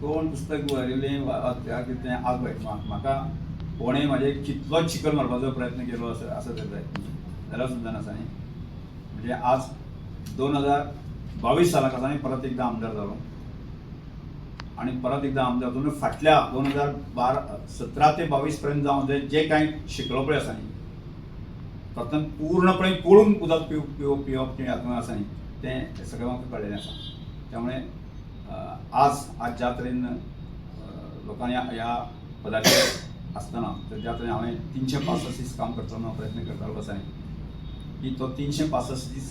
कोण पुस्तक बरयलें कितें आगय म्हाका कोणें म्हाजें कितलोच चिकल मारपाचो प्रयत्न केलो आसा जाल्यार सुद्दां आसा न्ही. म्हणजे आज 2022 सालाक आसा परत एकदा आमदार जालो आणि परत एकदा आमदार जावन फाटल्या 2017 ते 22 पर्यंत जावन जे कांय शिकलो पळय आसा न्ही तातूंत पूर्णपणे पळून उदक पिवप जें हातूंत आसा न्ही तें सगळें म्हाका कळलेलें आसा. त्यामुळे आज ज्या तरेन लोकांनी ह्या पदाचेर आसतना ज्या तरेन हांवें 365 दीस काम करतालो प्रयत्न करतालो कसो न्ही की तो 365 दीस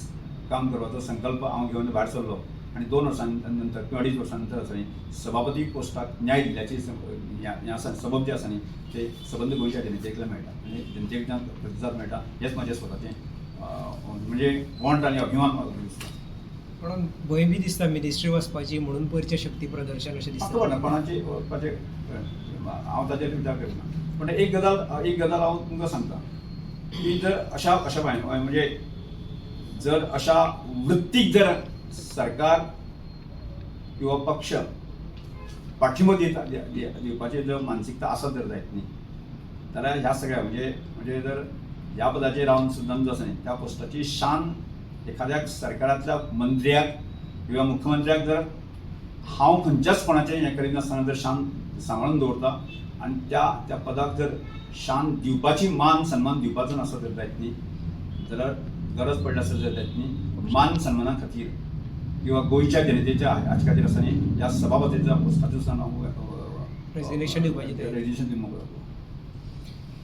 काम करपाचो संकल्प हांव घेवन भायर सरलो आणि 2 वर्सां नंतर किंवा 2.5 वर्सां नंतर आसा न्ही सभापती पोस्टाक न्याय दिल्याची हें आसा सबब जें आसा न्ही ते सबंद गोंयच्या जनतेक मेळटा म्हणजे जनतेक प्रतिसाद मेळटा हेंच म्हाजें स्वताचें म्हणजे वॉंट आनी अभिमान म्हाका दिसता. पण भंय बी दिसता मिनिस्ट्री वचपाची म्हणून पयरचें शक्ती प्रदर्शन अशें दिसता. कोणाची वचपाचें हांव ताचेर विचार करना पूण एक गजाल हांव तुमकां सांगता की जर अशा म्हणजे जर अशा वृत्तीक जर सरकार किंवा पक्ष पाठिंबो दिवपाची जर मानसिकता आसत जर जायत न्ही जाल्यार ह्या सगळ्या म्हणजे जर ह्या पदाचेर रावन सुद्दां जो आसा न्ही त्या पोस्टाची शान एखाद्या सरकारांतल्या मंत्र्याक किंवा मुख्यमंत्र्याक जर हांव खंयच्याच कोणाचें हें करिनासतना जर शान सांबाळून दवरता आनी त्या पदाक जर शान दिवपाची मान सन्मान दिवपाचो आसत जर जायत न्ही जाल्यार गरज पडली आसत जर जायत न्ही मान सन्माना खातीर किंवा गोंयच्या जनतेच्या हाचे खातीर आसा न्ही ह्या सभापतीच्या पोस्टाचेर हांव रेजिग्नेशन दिवपाचें दिवंक